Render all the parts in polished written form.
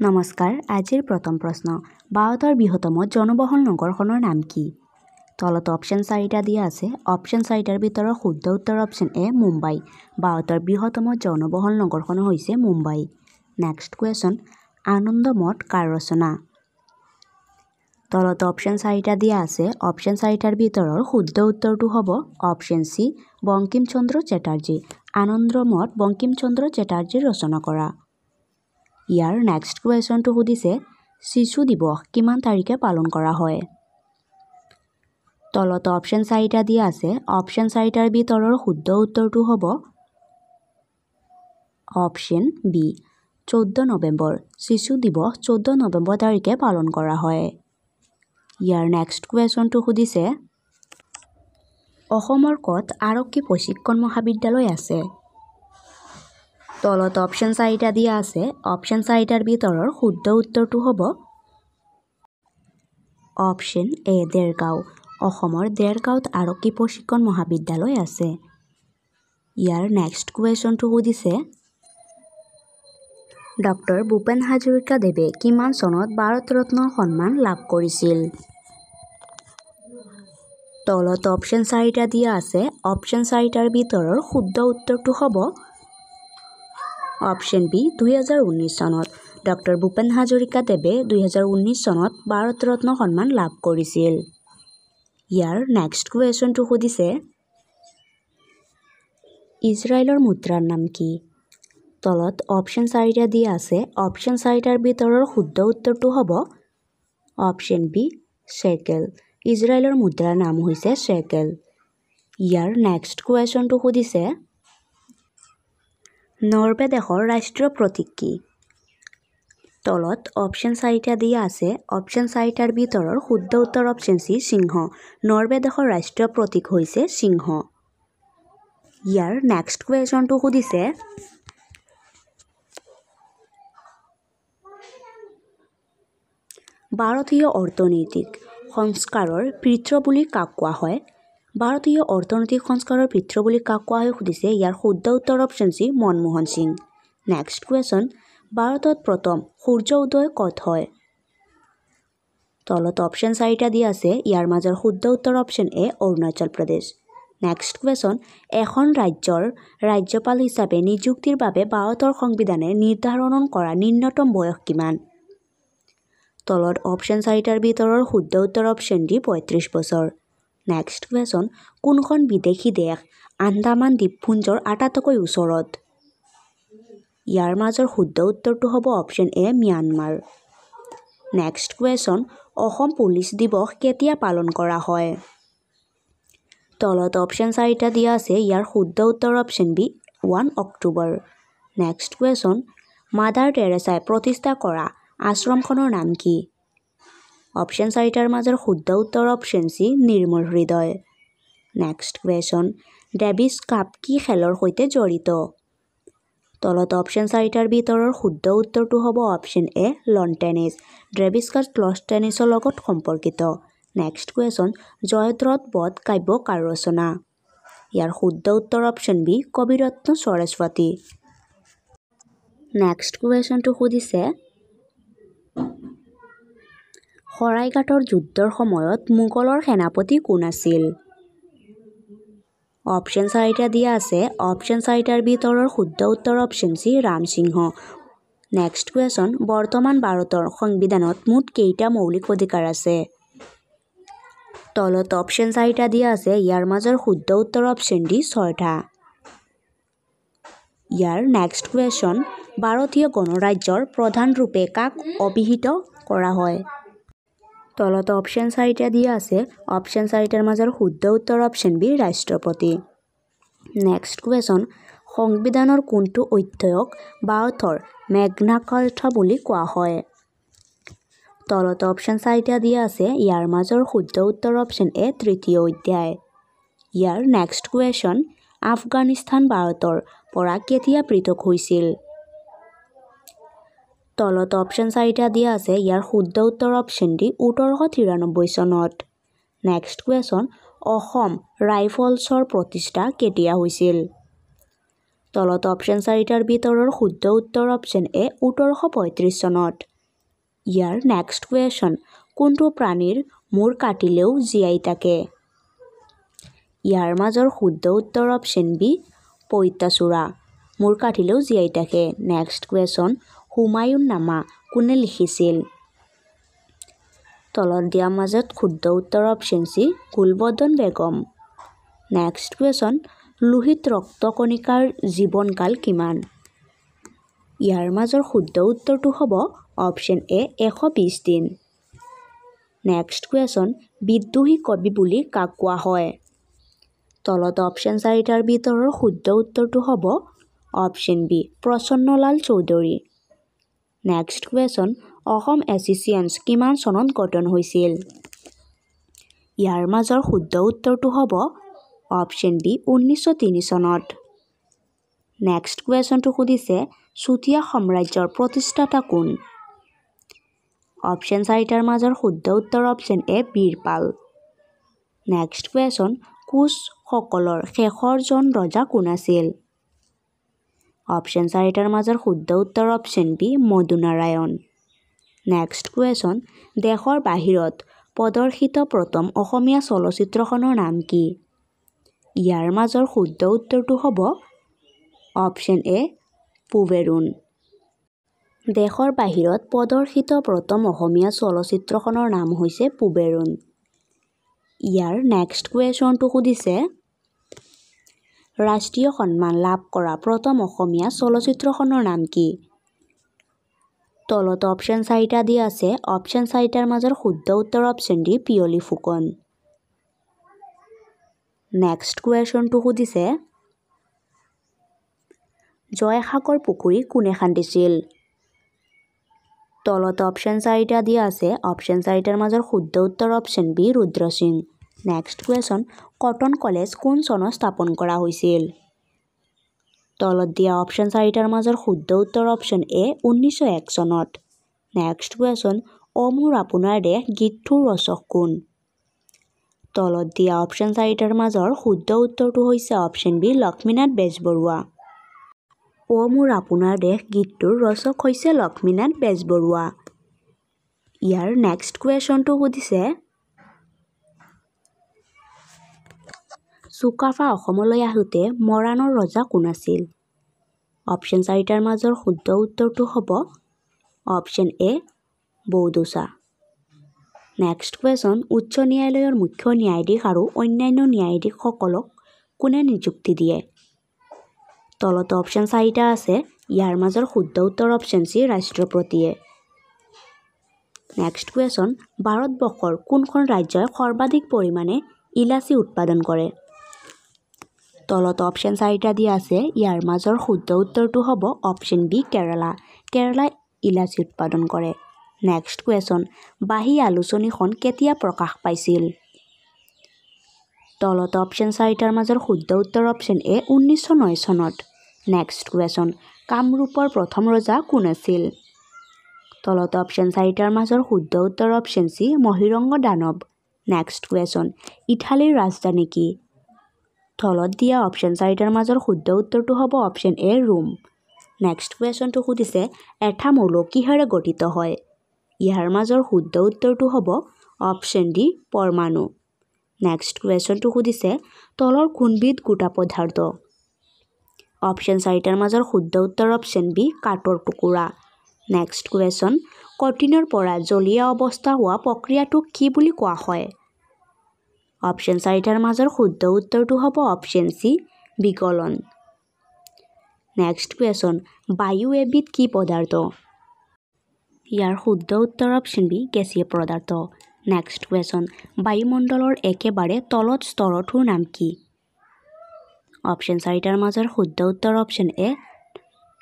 নমস্কাৰ আজিৰ প্ৰথম প্ৰশ্ন ভাৰতৰ বৃহত্তম জনবহুল নগৰখনৰ নাম কি তলত অপচন 4টা দিয়া আছে অপচন 4টাৰ ভিতৰত শুদ্ধ উত্তৰ অপচন এ মুম্বাই ভাৰতৰ বৃহত্তম জনবহুল নগৰখন হৈছে মুম্বাই নেক্সট কোৱেশ্চন আনন্দ মঠ কাৰ ৰচনা তলত অপচন 4টা দিয়া আছে অপচন 4টাৰ ভিতৰত শুদ্ধ উত্তৰটো হ'ব অপচন সি বঙ্কিম চন্দ্ৰ চেটাৰ্জী আনন্দ মঠ বঙ্কিম চন্দ্ৰ চেটাৰ্জীৰ ৰচনা কৰা ইয়াৰ নেক্সট কুৱেশ্যনটো সুধিছে শিশু দিৱস কিমান তাৰিখে পালন কৰা হয় তলত অপচন 4টা দিয়া আছে অপচন 4টাৰ ভিতৰৰ শুদ্ধ উত্তৰটো হ'ব অপচন বি 14 নৱেম্বৰ শিশু দিৱস 14 নৱেম্বৰ তাৰিখে পালন কৰা হয় ইয়াৰ নেক্সট কুৱেশ্যনটো সুধিছে অসমৰ ক'ত আৰক্ষী প্ৰশিক্ষণ মহাবিদ্যালয় আছে তলত অপচন 4টা দিয়া আছে অপচন 4টাৰ ভিতৰৰ শুদ্ধ উত্তৰটো হ'ব অপচন এ দেৰগাঁও অসমৰ দেৰগাঁৱত আৰক্ষী প্ৰশিক্ষণ মহাবিদ্যালয় আছে ইয়াৰ নেক্সট কুৱেশ্যনটো সুধিছে ডক্টৰ ভূপেন হাজৰিকা দেৱে কিমান চনত ভাৰত ৰত্ন সন্মান লাভ কৰিছিল তলত অপচন 4টা দিয়া আছে অপচন 4টাৰ ভিতৰৰ শুদ্ধ উত্তৰটো হ'ব অপচন বি 2019 চনত ডক্টৰ ভূপেন হাজৰিকা দেৱে 2019 চনত ভাৰত ৰত্ন সন্মান লাভ কৰিছিল ইয়াৰ নেক্সট কুৱেশ্যনটো সুধিছে ইজৰাইলৰ মুদ্ৰাৰ নাম কি তলত অপচন 4টা দিয়া আছে অপচন 4টাৰ ভিতৰৰ শুদ্ধ উত্তৰটো হ'ব অপচন বি শেকেল ইজৰাইলৰ মুদ্ৰাৰ নাম হৈছে শেকেল ইয়াৰ নেক্সট কুৱেশ্যনটো সুধিছে নৰৱে দেশৰ ৰাষ্ট্ৰীয় প্ৰতীক কি তলত অপচন 4টা দিয়া আছে অপচন 4টাৰ ভিতৰৰ শুদ্ধ উত্তৰ অপচন সি সিংহ নৰৱে দেশৰ ৰাষ্ট্ৰীয় প্ৰতীক হৈছে সিংহ ইয়াৰ নেক্সট কুৱেশ্যনটো সুধিছে ভাৰতীয় অৰ্থনৈতিক সংস্কাৰৰ পিতৃ বুলি কাক কোৱা হয় ভাৰতীয় অৰ্থনৈতিক সংস্কাৰৰ পিতৃ বুলি কাক কোৱা হয় সুধিছে ইয়াৰ শুদ্ধ উত্তৰ option C Manmohan Singh next question ভাৰতত প্ৰথম সূৰ্য উদয় ক'ত হয় তলত অপচন 4টা দিয়া আছে ইয়াৰ মাজৰ শুদ্ধ উত্তৰ অপচন এ অৰুণাচল প্ৰদেশ নেক্সট কুৱেশ্যন এখন ৰাজ্যৰ ৰাজ্যপাল হিচাপে নিযুক্তিৰ বাবে ভাৰতৰ সংবিধানে নিৰ্ধাৰণ কৰা নিম্নতম বয়স কিমান তলত অপচন 4টাৰ ভিতৰৰ শুদ্ধ উত্তৰ অপচন ডি 35 বছৰ নেক্সট কুৱেশ্যন কোনখন বিদেশী দেশ আন্দামান দ্বীপপুঞ্জৰ আটাইতকৈ ওচৰত ইয়াৰ মাজৰ শুদ্ধ উত্তৰটো হ'ব option A Myanmar next question Assam police দিৱস কেতিয়া পালন কৰা হয় তলত অপচন 4টা দিয়া আছে ইয়াৰ শুদ্ধ উত্তৰ option B 1 October next question Mother Teresa প্ৰতিষ্ঠা কৰা আশ্ৰমখনৰ নাম কি অপচন 4টাৰ মাজৰ শুদ্ধ উত্তৰ অপচন সি নিৰ্মল হৃদয় নেক্সট কুৱেশ্যন ডেভিছ কাপ কি খেলৰ সৈতে জড়িত তলত অপচন 4টাৰ ভিতৰৰ শুদ্ধ উত্তৰটো হ'ব option A lawn tennis Davis cup lawn টেনিছৰ লগত সম্পৰ্কিত নেক্সট কুৱেশ্যন জয়দ্ৰত বধ কাব্য কাৰ ৰচনা ইয়াৰ শুদ্ধ উত্তৰ option B Kaviratna Saraswati next কুৱেশ্যনটো সুধিছে শৰাইঘাটৰ যুদ্ধৰ সময়ত মোগলৰ সেনাপতি কোন আছিল অপচন 4টা দিয়া আছে অপচন 4টাৰ ভিতৰৰ শুদ্ধ উত্তৰ option C Ramsingha next question বৰ্তমান ভাৰতৰ সংবিধানত মুঠ কেইটা মৌলিক অধিকাৰ আছে তলত অপচন 4টা দিয়া আছে ইয়াৰ মাজৰ শুদ্ধ উত্তৰ অপচন ডি 6টা ইয়াৰ নেক্সট কুৱেশ্যন ভাৰতীয় গণৰাজ্যৰ প্ৰধান ৰূপে কাক অভিহিত কৰা হয় তলত অপচন 4টা দিয়া আছে অপচন 4টাৰ মাজৰ শুদ্ধ উত্তৰ অপচন বি ৰাষ্ট্ৰপতি নেক্সট কুৱেশ্যন সংবিধানৰ কোনটো অধ্যায়ক ভাৰতৰ মেগনা কাৰ্টা বুলি কোৱা হয় তলত অপচন 4টা দিয়া আছে ইয়াৰ মাজৰ শুদ্ধ উত্তৰ অপচন এ তৃতীয় অধ্যায় ইয়াৰ নেক্সট কুৱেশ্যন আফগানিস্তান ভাৰতৰ পৰা কেতিয়া পৃথক হৈছিল তলত অপচন 4টা দিয়া আছে ইয়াৰ শুদ্ধ উত্তৰ অপচন ডি 1893 চনত নেক্সট কুৱেশ্যন অসম ৰাইফলছৰ প্ৰতিষ্ঠা কেতিয়া হৈছিল তলত অপচন 4টাৰ ভিতৰৰ শুদ্ধ উত্তৰ অপচন এ 1835 চনত ইয়াৰ নেক্সট কুৱেশ্যন, কোনটো প্ৰাণীৰ মূৰ কাটিলেও জীয়াই থাকে? ইয়াৰ মাজৰ শুদ্ধ উত্তৰ অপশ্যন বি, পইতাচোৰা। মূৰ কাটিলেও জীয়াই থাকে। নেক্সট কুৱেশ্যন, হুমায়ুন নামা কোনে লিখিছিল? তলত দিয়া মাজত শুদ্ধ উত্তৰ option C, Gulbadan Begum. Next question, লোহিত ৰক্তকণিকাৰ জীৱনকাল কিমান? ইয়াৰ মাজৰ শুদ্ধ উত্তৰটো হ'ব অপশ্যন এ, 120 দিন। নেক্সট কুৱেশ্যন, বিদ্ৰোহী কবি বুলি কাক কোৱা হয়? তলত অপশ্যন 4টাৰ ভিতৰৰ শুদ্ধ উত্তৰটো হ'ব option B, Prasannalal Choudhury. Next question, Assam association কিমান চনত গঠন হৈছিল? ইয়াৰ মাজৰ শুদ্ধ উত্তৰটো হ'ব অপশ্যন বি, 1903 চনত। নেক্সট কুৱেশ্যনটো সুধিছে, চুতীয়া সাম্ৰাজ্যৰ প্ৰতিষ্ঠাতা কোন? অপশ্যন 4টাৰ মাজৰ শুদ্ধ উত্তৰ option A, Birpal. Next question, কোচসকলৰ শেষৰজন ৰজা কোন আছিল? অপশ্যন 4টাৰ মাজৰ শুদ্ধ উত্তৰ option B, Madhunarayan. Next question, দেশৰ বাহিৰত প্ৰদৰ্শিত প্ৰথম অসমীয়া চলচ্চিত্ৰখনৰ নাম কি? ইয়াৰ মাজৰ শুদ্ধ উত্তৰটো হ'ব অপশ্যন এ, পুবেৰুণ। দেশৰ বাহিৰত প্ৰদৰ্শিত প্ৰথম অসমীয়া চলচ্চিত্ৰখনৰ নাম হৈছে পুবেৰুণ। ইয়াৰ নেক্সট কুৱেশ্যনটো সুধিছে, ৰাষ্ট্ৰীয় সন্মান লাভ কৰা প্ৰথম অসমীয়া চলচ্চিত্ৰখনৰ নাম কি? তলত অপশ্যন 4টা দিয়া আছে। অপশ্যন 4টাৰ মাজৰ শুদ্ধ উত্তৰ option D, Piyoli Phukan. Next কুৱেশ্যনটো সুধিছে, জয়সাগৰ পুখুৰী কোনে খান্দিছিল? তলত অপশ্যন 4টা দিয়া আছে। অপশ্যন 4টাৰ মাজৰ শুদ্ধ উত্তৰ option B, Rudra Singha. Next question, cotton college কোন চনত স্থাপন কৰা হৈছিল? তলত দিয়া অপশ্যন 4টাৰ মাজৰ শুদ্ধ উত্তৰ অপশ্যন এ, 1901 চনত। নেক্সট কুৱেশ্যন, অ মোৰ আপোনাৰ দেশ গীতটোৰ ৰচক কোন? তলত দিয়া অপশ্যন 4টাৰ মাজৰ শুদ্ধ উত্তৰটো হৈছে অপশ্যন বি, লক্ষ্মীনাথ বেজবৰুৱা। অ মোৰ আপোনাৰ দেশ গীতটোৰ ৰচক হৈছে লক্ষ্মীনাথ বেজবৰুৱা। ইয়াৰ নেক্সট কুৱেশ্যনটো সুধিছে, চুকাফা অসমলৈ আহোঁতে মৰাণৰ ৰজা কোন আছিল? অপশ্যন 4টাৰ মাজৰ শুদ্ধ উত্তৰটো হ'ব অপশ্যন এ, বৰদুচা। নেক্সট কুৱেশ্যন, উচ্চ ন্যায়ালয়ৰ মুখ্য ন্যায়াধীশ আৰু অন্যান্য ন্যায়াধীশসকলক কোনে নিযুক্তি দিয়ে? তলত অপশ্যন 4টা আছে। ইয়াৰ মাজৰ শুদ্ধ উত্তৰ অপশ্যন চি, ৰাষ্ট্ৰপতিয়ে। নেক্সট কুৱেশ্যন, ভাৰতবৰ্ষৰ কোনখন ৰাজ্যই সৰ্বাধিক পৰিমাণে ইলাচি উৎপাদন কৰে? তলত অপশ্যন 4টা দিয়া আছে। ইয়াৰ মাজৰ শুদ্ধ উত্তৰটো হ'ব অপশ্যন বি, কেৰালা। কেৰালাই ইলাচি উৎপাদন কৰে। নেক্সট কুৱেশ্যন, বাঁহী আলোচনীখন কেতিয়া প্ৰকাশ পাইছিল? তলত অপশ্যন 4টাৰ মাজৰ শুদ্ধ উত্তৰ অপশ্যন এ, 1909 চনত। নেক্সট কুৱেশ্যন, কামৰূপৰ প্ৰথম ৰজা কোন আছিল? তলত অপশ্যন 4টাৰ মাজৰ শুদ্ধ উত্তৰ অপশ্যন চি, মহিৰংগ দানৱ। নেক্সট কুৱেশ্যন, ইটালীৰ ৰাজধানী কি? তলত দিয়া অপশ্যন 4টাৰ মাজৰ শুদ্ধ উত্তৰটো হ'ব অপশ্যন এ, ৰোম। নেক্সট কুৱেশ্যনটো সুধিছে, এটা মৌল কিহেৰে গঠিত হয়? ইয়াৰ মাজৰ শুদ্ধ উত্তৰটো হ'ব অপশ্যন ডি, পৰমাণু। নেক্সট কুৱেশ্যনটো সুধিছে, তলৰ কোনবিধ গোটা পদাৰ্থ? অপশ্যন 4টাৰ মাজৰ শুদ্ধ উত্তৰ অপশ্যন বি, কাঠৰ টুকুৰা। নেক্সট কুৱেশ্যন, কঠিনৰ পৰা জলীয় অৱস্থা হোৱা প্ৰক্ৰিয়াটোক কি বুলি কোৱা হয়? অপশ্যন 4টাৰ মাজৰ শুদ্ধ উত্তৰটো হ'ব অপশ্যন চি, বিগলন। নেক্সট কুৱেশ্যন, বায়ু এবিধ কি পদাৰ্থ? ইয়াৰ শুদ্ধ উত্তৰ অপশ্যন বি, গেছীয় পদাৰ্থ। নেক্সট কুৱেশ্যন, বায়ুমণ্ডলৰ একেবাৰে তলত স্তৰটোৰ নাম কি? অপশ্যন 4টাৰ মাজৰ শুদ্ধ উত্তৰ option A,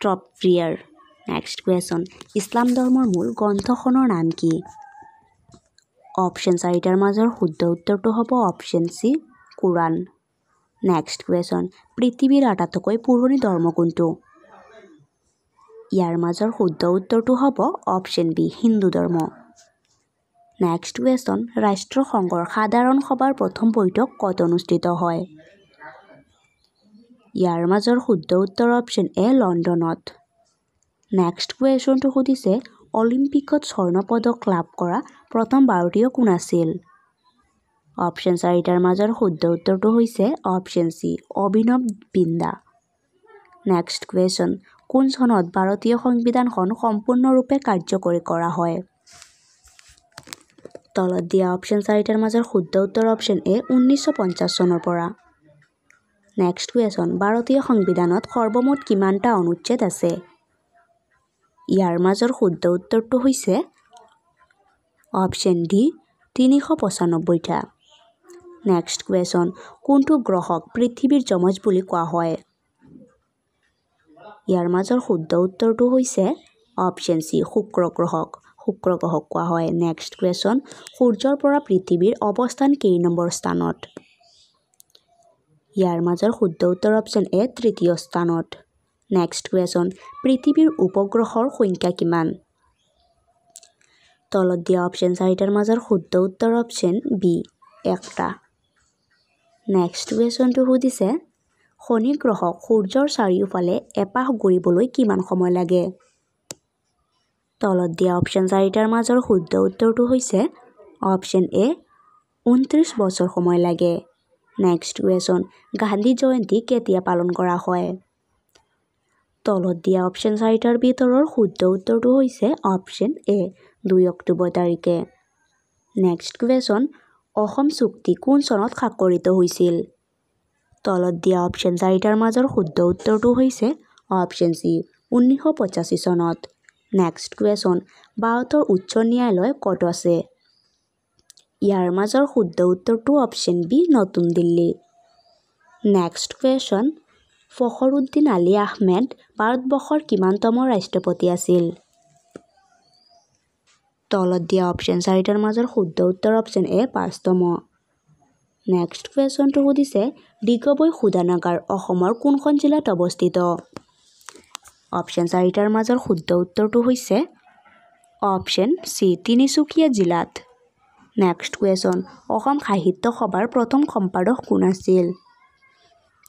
troposphere. Next question, ইছলাম ধৰ্মৰ মূল গ্ৰন্থখনৰ নাম কি? অপশ্যন 4টাৰ মাজৰ শুদ্ধ উত্তৰটো হ'ব অপশ্যন চি, কোৰাণ। নেক্সট কুৱেশ্যন, পৃথিৱীৰ আটাইতকৈ পুৰণি ধৰ্ম কোনটো? ইয়াৰ মাজৰ শুদ্ধ উত্তৰটো হ'ব অপশ্যন বি, হিন্দু ধৰ্ম। নেক্সট কুৱেশ্যন, ৰাষ্ট্ৰসংঘৰ সাধাৰণ সভাৰ প্ৰথম বৈঠক ক'ত অনুষ্ঠিত হয়? ইয়াৰ মাজৰ শুদ্ধ উত্তৰ অপশ্যন এ, লণ্ডনত। নেক্সট কুৱেশ্যনটো সুধিছে, অলিম্পিকত স্বৰ্ণ পদক লাভ কৰা প্ৰথম ভাৰতীয় কোন আছিল? অপশ্যন 4টাৰ মাজৰ শুদ্ধ উত্তৰটো হৈছে অপশ্যন চি অভিনৱ বিন্দা। নেক্সট কুৱেশ্যন, কোন চনত ভাৰতীয় সংবিধানখন সম্পূৰ্ণৰূপে কাৰ্যকৰী কৰা হয়? তলত দিয়া অপশ্যন 4টাৰ মাজৰ শুদ্ধ উত্তৰ অপশ্যন এ 1950 চনৰ পৰা। নেক্সট কুৱেশ্যন, ভাৰতীয় সংবিধানত সৰ্বমুঠ কিমানটা অনুচ্ছেদ আছে? ইয়াৰ মাজৰ শুদ্ধ উত্তৰটো হৈছে অপশ্যন ডি 395টা। নেক্সট কুৱেশ্যন, কোনটো গ্ৰহক পৃথিৱীৰ যমজ বুলি কোৱা হয়? ইয়াৰ মাজৰ শুদ্ধ উত্তৰটো হৈছে অপশ্যন চি শুক্ৰ গ্ৰহক কোৱা হয়। নেক্সট কুৱেশ্যন, সূৰ্যৰ পৰা পৃথিৱীৰ অৱস্থান কেই নম্বৰ স্থানত? ইয়াৰ মাজৰ শুদ্ধ উত্তৰ অপশ্যন এ 3য় স্থানত। নেক্সট কুৱেশ্যন, পৃথিৱীৰ উপগ্ৰহৰ সংখ্যা কিমান? তলত দিয়া অপশ্যন 4টাৰ মাজৰ শুদ্ধ উত্তৰ অপশ্যন বি 1টা। নেক্সট কুৱেশ্যনটো সুধিছে, শনি গ্ৰহক সূৰ্যৰ চাৰিওফালে এপাক ঘূৰিবলৈ কিমান সময় লাগে? তলত দিয়া অপশ্যন 4টাৰ মাজৰ শুদ্ধ উত্তৰটো হৈছে অপশ্যন এ 29 বছৰ সময় লাগে। নেক্সট কুৱেশ্যন, গান্ধী জয়ন্তী কেতিয়া পালন কৰা হয়? তলত দিয়া অপশ্যন 4টাৰ ভিতৰৰ শুদ্ধ উত্তৰটো হৈছে অপশ্যন এ 2 অক্টোবৰ তাৰিখে। নেক্সট কুৱেশ্যন, অসম চুক্তি কোন চনত স্বাক্ষৰিত হৈছিল? তলত দিয়া অপশ্যন 4টাৰ মাজৰ শুদ্ধ উত্তৰটো হৈছে অপশ্যন চি 1985 চনত। নেক্সট কুৱেশ্যন, ভাৰতৰ উচ্চ ন্যায়ালয় ক'ত আছে? ইয়াৰ মাজৰ শুদ্ধ উত্তৰটো অপশ্যন বি নতুন দিল্লী। নেক্সট কুৱেশ্যন, ফখৰুদ্দিন আলী আহমেদ ভাৰতবৰ্ষৰ কিমানতম ৰাষ্ট্ৰপতি আছিল? তলত দিয়া অপশ্যন 4টাৰ মাজৰ শুদ্ধ উত্তৰ অপশ্যন এ 5তম। নেক্সট কুৱেশ্যনটো সুধিছে, দিগবৈ শোধনাগাৰ অসমৰ কোনখন জিলাত অৱস্থিত? অপশ্যন 4টাৰ মাজৰ শুদ্ধ উত্তৰটো হৈছে অপশ্যন চি তিনিচুকীয়া জিলাত। নেক্সট কুৱেশ্যন, অসম সাহিত্য সভাৰ প্ৰথম সম্পাদক কোন আছিল?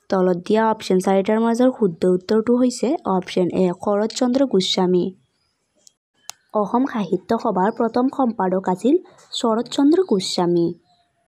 তলত দিয়া অপশ্যন 4টাৰ মাজৰ শুদ্ধ উত্তৰটো হৈছে অপশ্যন এ শৰৎচন্দ্ৰ গোস্বামী। অসম সাহিত্য সভাৰ প্ৰথম সম্পাদক আছিল শৰৎচন্দ্ৰ গোস্বামী।